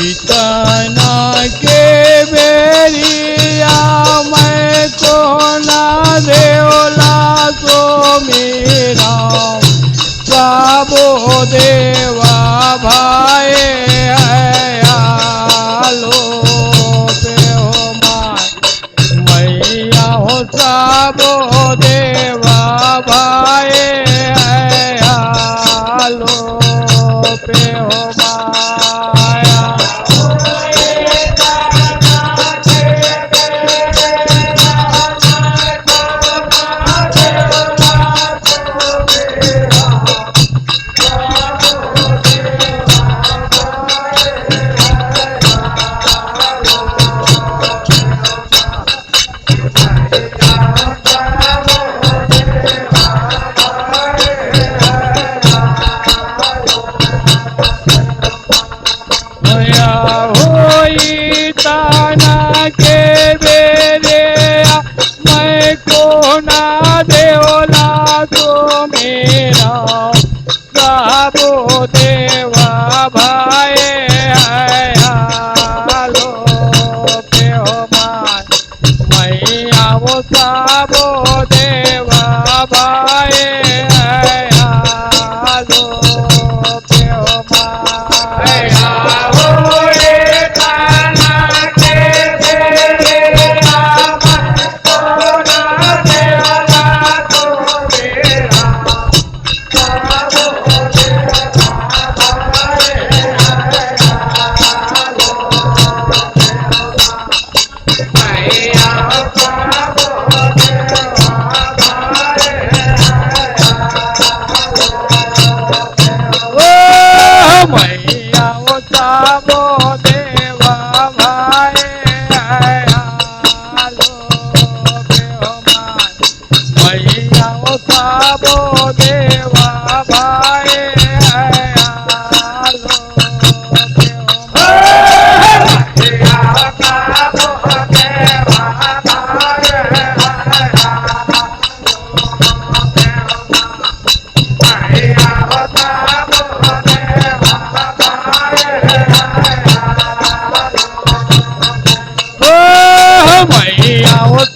इतना के बेरिया मैं को ना देवला तो मेरा साबो देवा भाई है आलो पे हो माय मैया हो साबो देवा भाई है आलो पे हो माया ताना के बेरे मैं को ना देवला तो मेरा साबो देवा भाई है आलो पे हो मान मैया वो साबो देवा भाई है आलो पे हो मान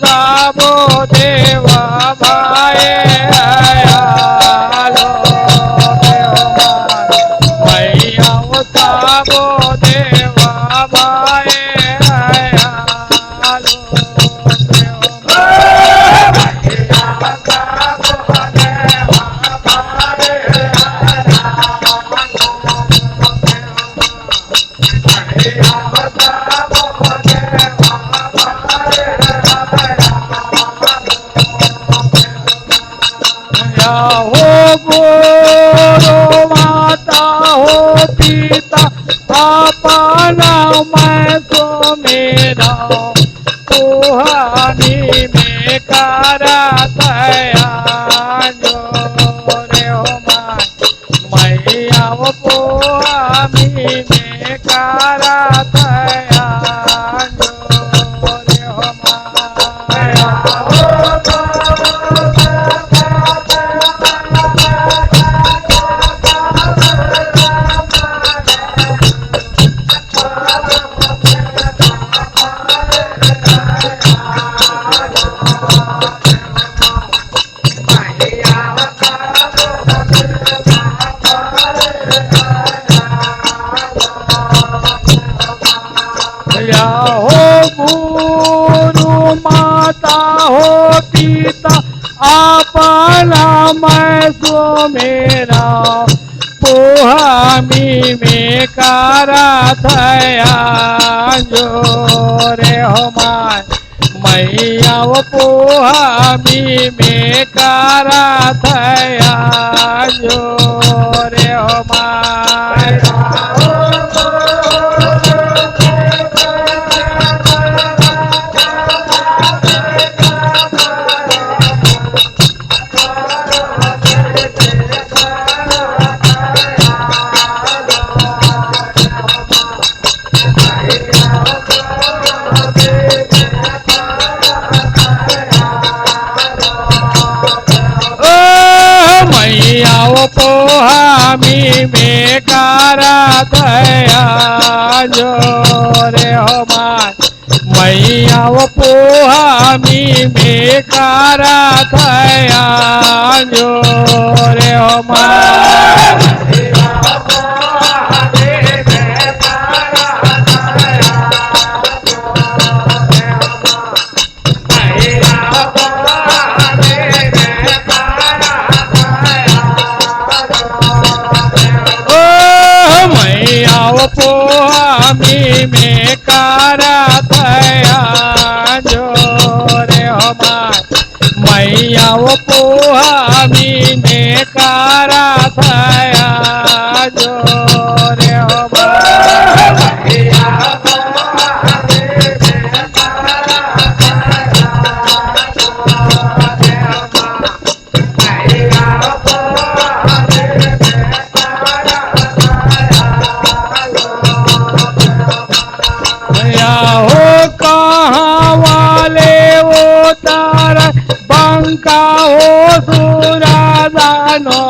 साबो देवा भाई आलो मैया वो साबो देवा भाई आलो हो गुरु माता हो पिता अपना मैं तो मेरा कुहानी में करा थया जो रे हो मैया वो कुहानी में करा थया जो रे हो माया हो गुरु माता हो पिता अपना मैं सो मेरा पोहामी में करा थया जो रे हो मैया वो पोहामी में करा थया जो रे हो मैया वो पोहामी में कारा थया जो रे हो माय मैया वो पोहामी में कारा थया जो रे हो माय पोहामी में कारा थया जो रे हो माय मैया वो पोहामी में कारा थया जो रे हो बंका हो सुरादानो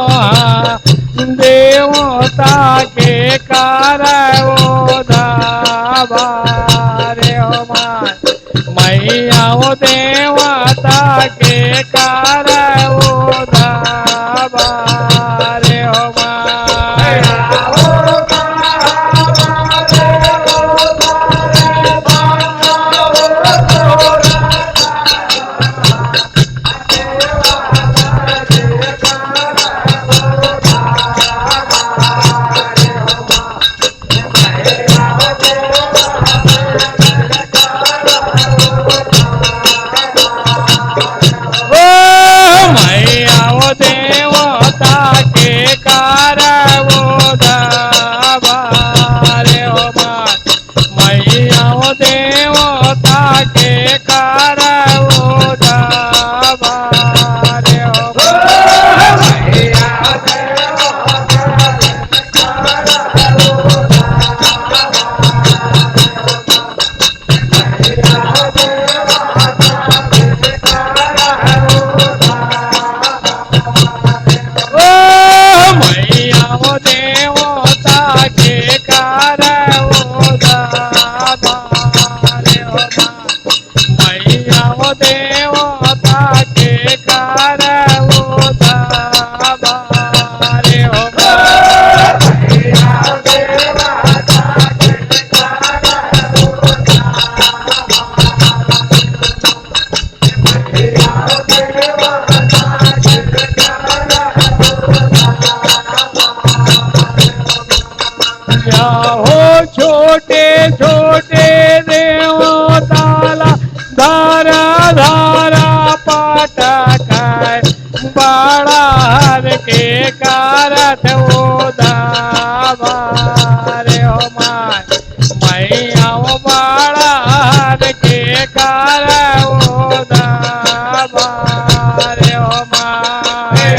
देवता के कारवो धाबारे हो माय मैया वो देवता के कारवो धाबारे हो माय छोटे छोटे देवताला धारा धारा पाटकाय बड़ा हर के कारथ वो दाबारे हो माय मैया वो बड़ा हर के कार वो दाबारे हो माय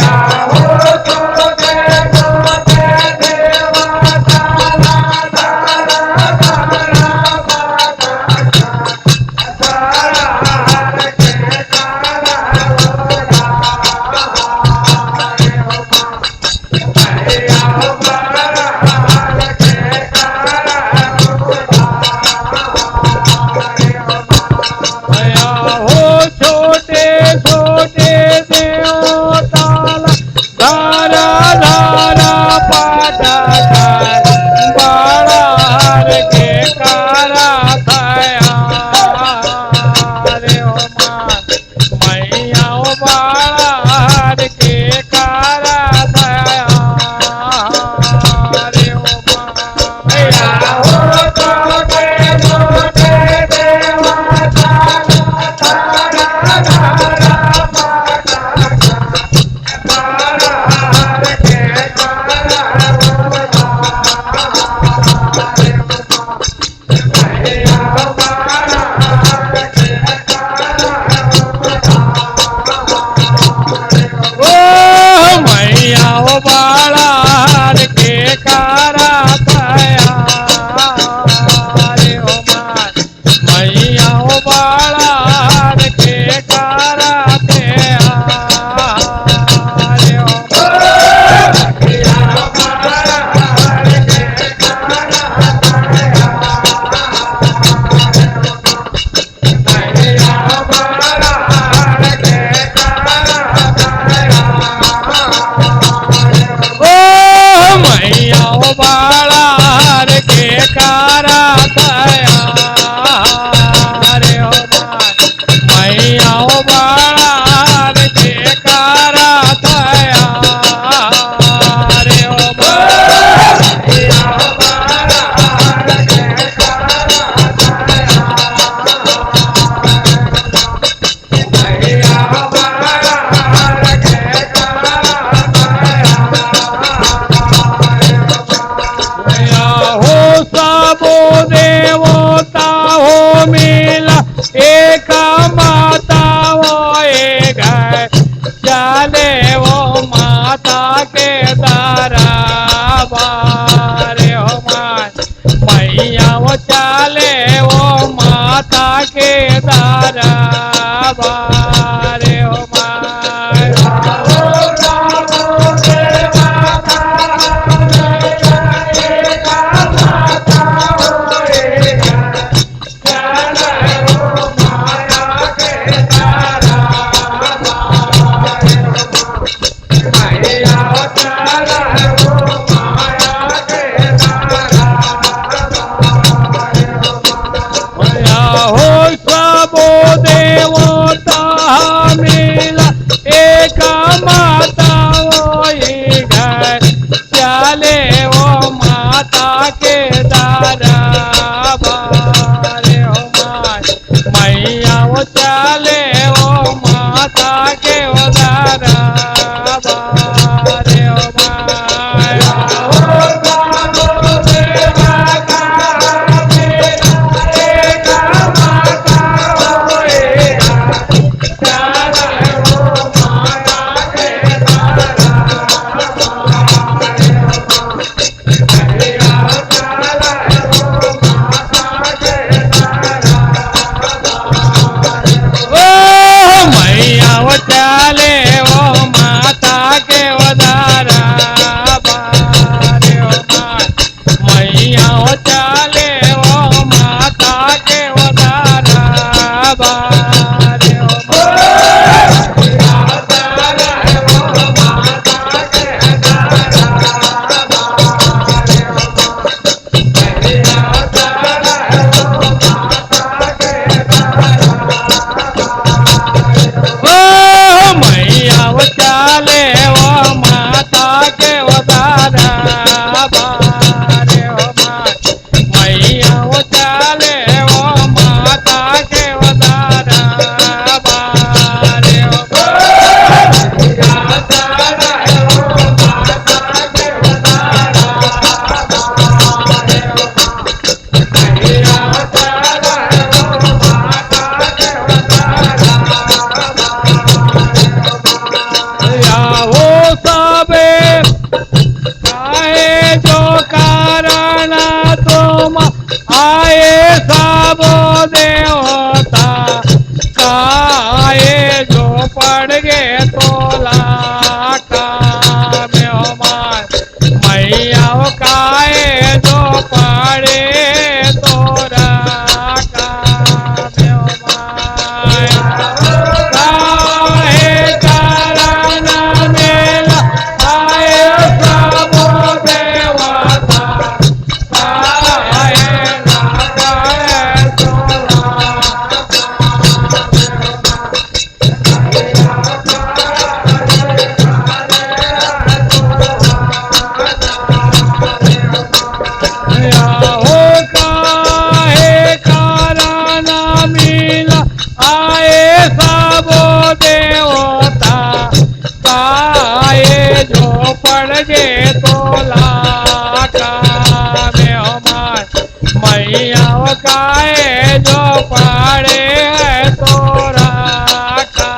माता के दारा बारे हो माय मिला एक माता वही घर चले वो माता के दारा बारे हो माय मैया वो चले वो माता के वो दारा बारे हो माय चले वो माता के वदारा बारे हो माय मैया वो चले वो माता के वदारा बारे हो चले वो माता के वदारा बारे हो माय मैया वो चले वो माता के वदारा बारे हो आए सब देवता काए जो पड़ गए तोला का में हो माय मैया काए जो पड़े तोरा का में हो माय काहे कारण मेला आए सब देवता देवता काए जो पड़ गे तोला का में हो माय मैया काए जो पड़े है तोरा का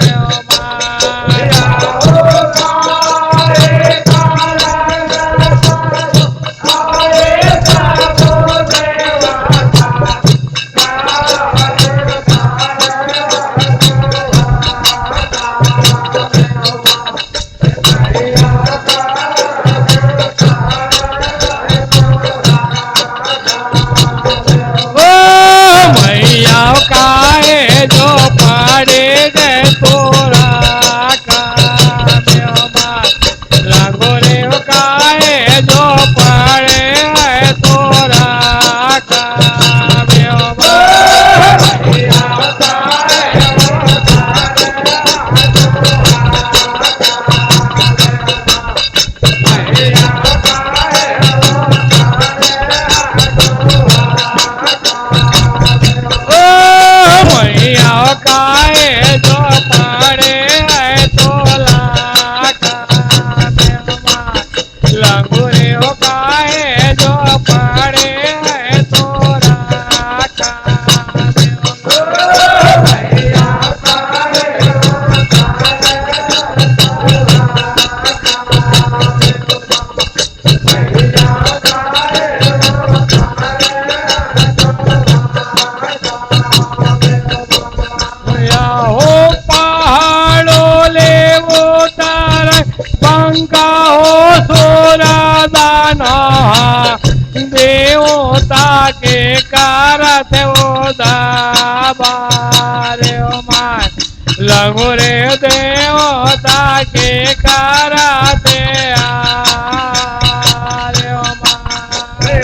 में हो माय काए जो पड़े गए तोरा का में हो माय लगोरे काए जो पड़े है तोरा का में हो काए जो पड़े है तोला का में हो माय लंगूरे काए जो पड़े है तोरा का में हो दानो देवता के कारत उदाबारे माय लगो रे देवता के कारते आरे माय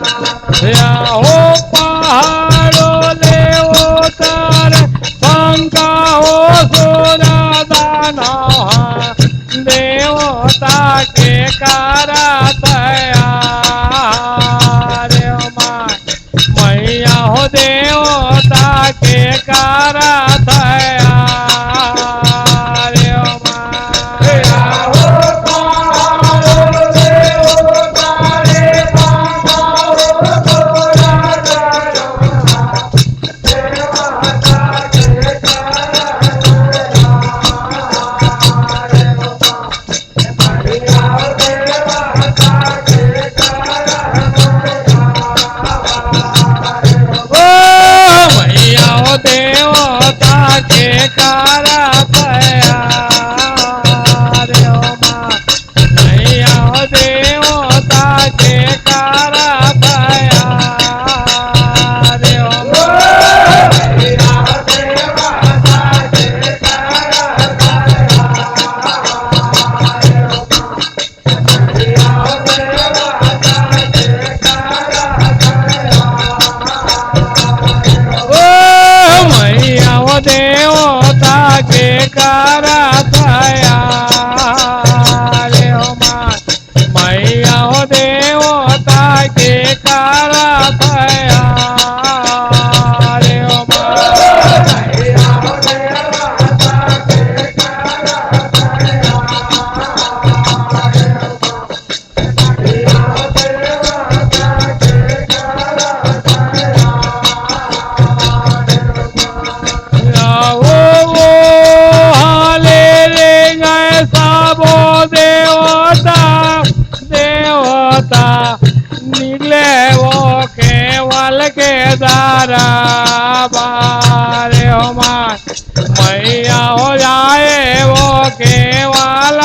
हो पहाड़ो ले उतर पंखा हो सोना दाना देवता के करत रे माय मैया हो देवता के करत रे माय देवता के करत रे माय मैया हो देवता के करत रे मैया हो देवता के करत रे माय मैया हो देवता के करत रे देवता निकले वो केवल के दारा बारे हो माय मैया हो जाए वो केवल